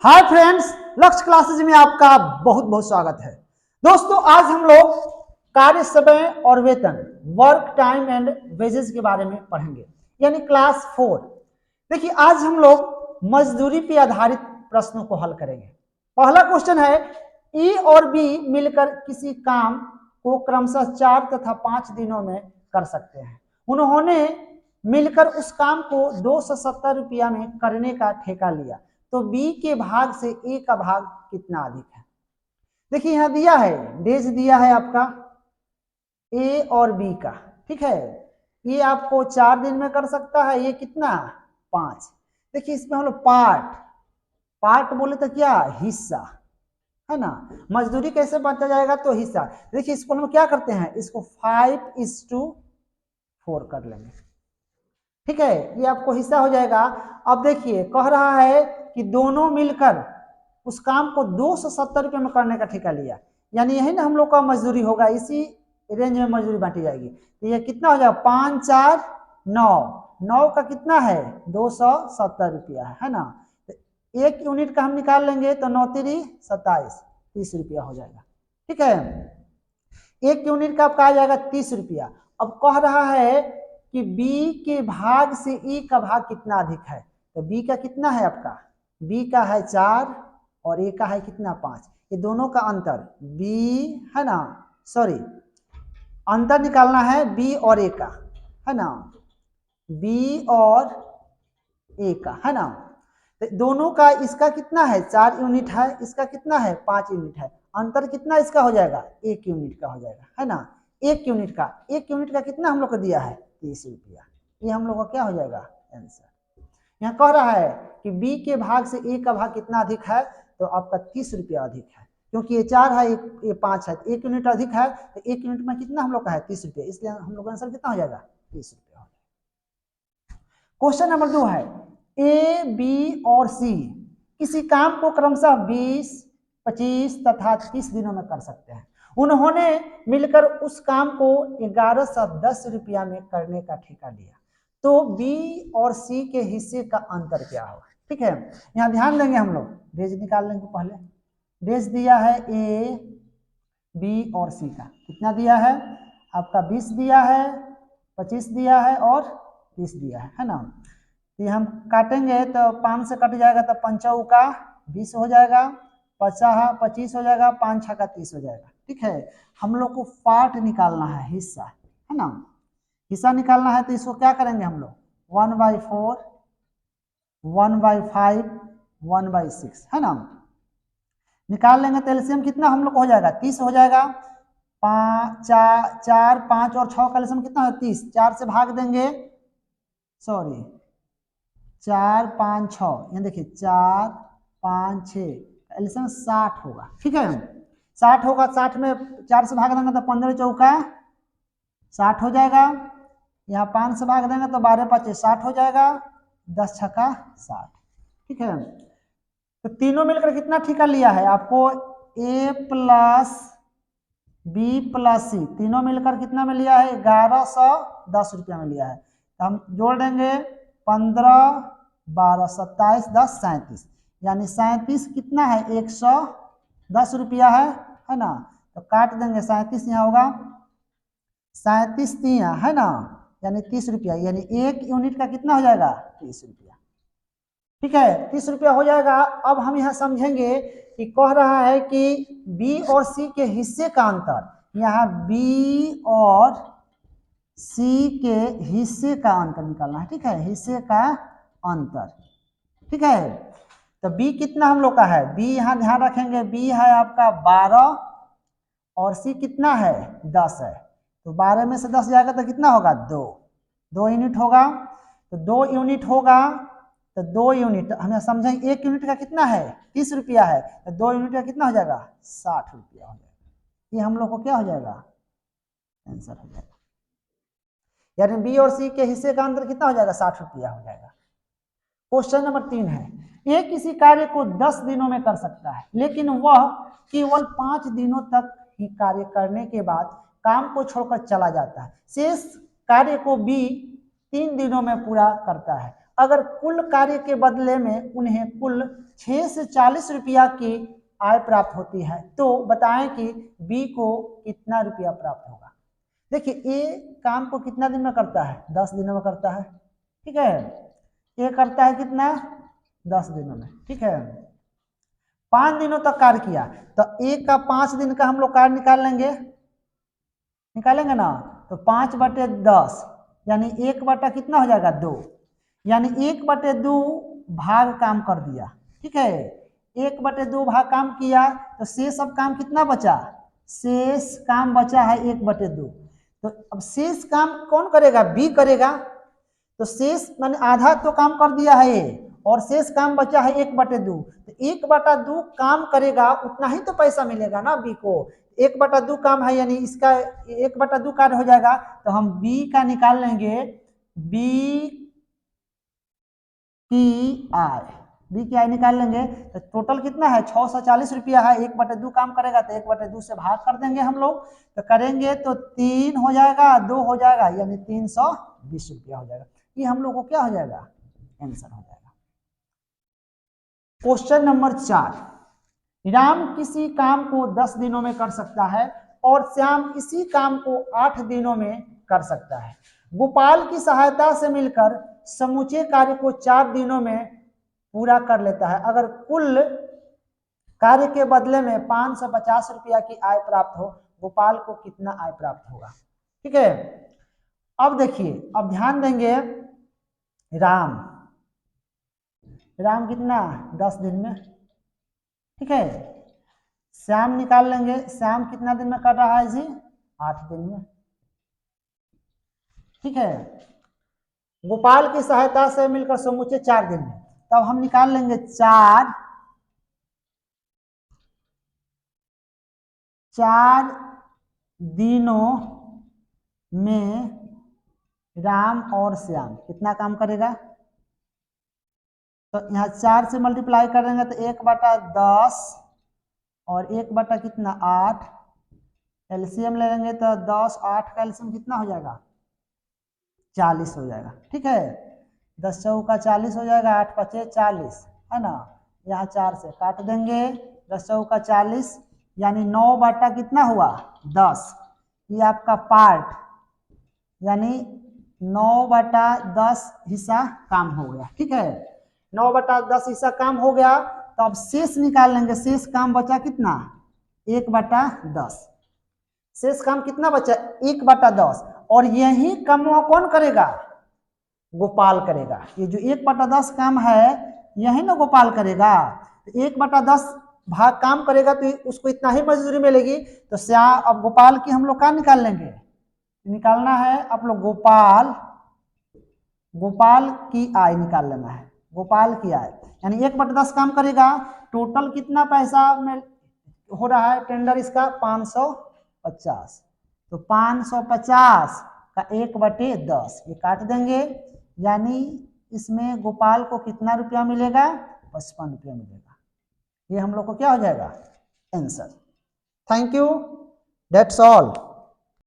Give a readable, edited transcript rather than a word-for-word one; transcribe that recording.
Hi friends, लक्ष्य classes में आपका बहुत बहुत स्वागत है। दोस्तों, आज हम लोग कार्य समय और वेतन, वर्क टाइम एंड वेजेस के बारे में पढ़ेंगे, यानी क्लास 4। देखिए, आज हम लोग मजदूरी पर आधारित प्रश्नों को हल करेंगे। पहला क्वेश्चन है, ई और बी मिलकर किसी काम को क्रमशः 4 तथा 5 दिनों में कर सकते हैं। उन्होंने मिलकर उस काम को 270 रुपया में करने का ठेका लिया, तो बी के भाग से ए का भाग कितना अधिक है। देखिए, यहां दिया है, डेज दिया है आपका ए और बी का, ठीक है। ये आपको 4 दिन में कर सकता है, ये कितना 5। देखिए, इसमें हम लोग पार्ट बोले तो क्या, हिस्सा है ना। मजदूरी कैसे बांटा जाएगा, तो हिस्सा। देखिए, इसको हम क्या करते हैं, इसको 5:4 कर लेंगे, ठीक है। ये आपको हिस्सा हो जाएगा। अब देखिए, कह रहा है कि दोनों मिलकर उस काम को 270 रुपये में करने का ठेका लिया, यानी यही ना हम लोग का मजदूरी होगा, इसी रेंज में मजदूरी बांटी जाएगी। तो ये कितना हो जाएगा, 5 4 9 का कितना है, 270 रुपया है ना। तो 1 यूनिट का हम निकाल लेंगे तो 9 3 27, 30 रुपया हो जाएगा, ठीक है। 1 यूनिट का आपका आ जाएगा 30 रुपया। अब कह रहा है कि बी के भाग से ई का भाग कितना अधिक है, तो बी का कितना है आपका, बी का है 4 और ए का है कितना 5। ये दोनों का अंतर बी है ना, सॉरी, अंतर निकालना है बी और ए का, है ना, बी और ए का, है ना। तो दोनों का, इसका कितना है 4 यूनिट है, इसका कितना है 5 यूनिट है। अंतर कितना इसका हो जाएगा, 1 यूनिट का हो जाएगा, है ना। 1 यूनिट का कितना हम लोग को दिया है, 30 रुपया। ये हम लोग का क्या हो जाएगा, आंसर। यहाँ कह रहा है कि बी के भाग से ए का भाग कितना अधिक है, तो आपका 30 रुपया अधिक है, क्योंकि ये 4 है, ये 5 है, 1 यूनिट अधिक है, तो 1 यूनिट में कितना हम लोग का है 30 रुपया, इसलिए हम लोग का आंसर कितना हो जाएगा, 30 रुपया हो जाएगा। क्वेश्चन नंबर 2 है, ए बी और सी किसी काम को क्रमशः 20 25 तथा 30 दिनों में कर सकते हैं। उन्होंने मिलकर उस काम को 1110 रुपया में करने का ठेका लिया, तो बी और सी के हिस्से का अंतर क्या होगा, ठीक है। यहाँ ध्यान देंगे, हम लोग डेज निकाल लेंगे। पहले डेज दिया है ए बी और सी का, कितना दिया है आपका, 20 दिया है, 25 दिया है और 30 दिया है ना। ये हम काटेंगे तो 5 से कट जाएगा, तो 5 का 20 हो जाएगा, 25 हो जाएगा, 5 का 30 हो जाएगा, ठीक है। हम लोग को पार्ट निकालना है, हिस्सा, है ना। हिस्सा निकालना है तो इसको क्या करेंगे हम लोग, 1/4 1/5 1/6, है ना। निकाल लेंगे तो एलसीएम कितना हम लोग को हो जाएगा, 30 हो जाएगा। 4 5 और 6 का एलसीएम कितना है, 30। 4 से भाग देंगे, सॉरी, 4 5 6, यहाँ देखिए 4 5 6, एलसीएम 60 होगा, ठीक है। 60 होगा, 60 में 4 से भाग देंगे तो 15 चौका 60 हो जाएगा। यहाँ 5 से भाग देंगे तो 12 5 60 हो जाएगा, 10 छक्का 60, ठीक है। तो तीनों मिलकर कितना ठेका लिया है आपको, ए प्लस बी प्लस सी, तीनों मिलकर कितना में लिया है, 1110 रुपया में लिया है। तो हम जोड़ देंगे 15 12 27 10 37, यानी 37 कितना है, 110 रुपया है ना। तो काट देंगे, 37 यहाँ होगा, 37 तिया है ना, यानी 30 रुपया, यानी 1 यूनिट का कितना हो जाएगा, 30 रुपया, ठीक है। 30 रुपया हो जाएगा। अब हम यहाँ समझेंगे कि कह रहा है कि बी और सी के हिस्से का अंतर, यहाँ बी और सी के हिस्से का अंतर निकालना है, ठीक है, हिस्से का अंतर, ठीक है। तो बी कितना हम लोग का है, बी यहाँ ध्यान रखेंगे, बी है आपका 12 और सी कितना है 10 है, तो 12 में से 10 जाएगा तो कितना होगा, 2 यूनिट होगा। तो 2 यूनिट होगा, तो 2 यूनिट हमें समझेंगे, 1 यूनिट का कितना है 30 रुपया है, तो 2 यूनिट का कितना हो जाएगा, 60 रुपया हो जाएगा। ये हम लोग को क्या हो जाएगा, आंसर हो जाएगा, यानी बी और सी के हिस्से का अंतर कितना हो जाएगा, 60 रुपया हो जाएगा। क्वेश्चन नंबर 3 है, ए किसी कार्य को 10 दिनों में कर सकता है, लेकिन वह केवल 5 दिनों तक ही कार्य करने के बाद काम को छोड़कर चला जाता है। शेष कार्य को बी 3 दिनों में पूरा करता है। अगर कुल कार्य के बदले में उन्हें कुल 6 से 40 रुपया की आय प्राप्त होती है तो बताएं कि बी को कितना रुपया प्राप्त होगा। देखिए ए काम को कितना दिन में करता है, 10 दिनों में करता है, ठीक है। ये करता है कितना, 10 दिनों में, ठीक है। 5 दिनों तक कार्य किया तो एक का 5 दिन का हम लोग कार्य निकालेंगे ना, तो 5/10 यानी 1 कितना हो जाएगा 2, यानी 1/2 भाग काम कर दिया, ठीक है। 1/2 भाग काम किया तो शेष अब काम कितना बचा, शेष काम बचा है 1/2। तो अब शेष काम कौन करेगा, बी करेगा। तो शेष माने आधा तो काम कर दिया है ये और शेष काम बचा है 1/2। तो 1/2 काम करेगा उतना ही तो पैसा मिलेगा ना बी को। 1/2 काम है यानी इसका 1/2 कार्य हो जाएगा तो हम बी का निकाल लेंगे, बी की आय निकाल लेंगे। तो टोटल कितना है 640 रुपया है, 1/2 काम करेगा तो 1/2 से भाग कर देंगे हम लोग, तो करेंगे तो 3 हो जाएगा, 2 हो जाएगा यानी 320 रुपया हो जाएगा। ये हम लोग को क्या हो जाएगा, आंसर हो जाएगा। क्वेश्चन नंबर 4, राम किसी काम को 10 दिनों में कर सकता है और श्याम इसी काम को 8 दिनों में कर सकता है। गोपाल की सहायता से मिलकर समूचे कार्य को 4 दिनों में पूरा कर लेता है। अगर कुल कार्य के बदले में 550 रुपया की आय प्राप्त हो, गोपाल को कितना आय प्राप्त होगा, ठीक है। अब देखिए, अब ध्यान देंगे, राम कितना 10 दिन में, ठीक है। श्याम निकाल लेंगे, श्याम कितना दिन में कर रहा है जी, 8 दिन में, ठीक है। गोपाल की सहायता से मिलकर समूचे 4 दिन में, तब हम निकाल लेंगे 4 दिनों में राम और श्याम कितना काम करेगा। तो यहाँ 4 से मल्टीप्लाई करेंगे तो 1/10 और 1 कितना 8, एलसीएम ले लेंगे तो 10 8 का एलसीएम कितना हो जाएगा 40 हो जाएगा, ठीक है। 10 चौका 40 हो जाएगा, 8 पचे 40 है ना, यहाँ 4 से काट देंगे, 10 चौका 40 यानी 9 कितना हुआ 10, ये आपका पार्ट यानी 9/10 हिस्सा काम हो गया, ठीक है। 9/10 हिस्सा काम हो गया तो अब शेष निकाल लेंगे, शेष काम बचा कितना 1/10, शेष काम कितना बचा 1/10 और यही काम कौन करेगा, गोपाल करेगा। ये जो 1/10 काम है यही ना गोपाल करेगा, तो 1/10 भाग काम करेगा तो उसको इतना ही मजदूरी मिलेगी। तो श्याम, अब गोपाल की हम लोग क्या निकाल लेंगे, निकालना है आप लोग गोपाल की आय निकाल लेना है, गोपाल की आय यानी 1/10 काम करेगा, टोटल कितना पैसा में हो रहा है टेंडर इसका 550, तो 550 का 1/10 ये काट देंगे, यानी इसमें गोपाल को कितना रुपया मिलेगा 55 रुपया मिलेगा। ये हम लोग को क्या हो जाएगा answer. Thank you, that's all.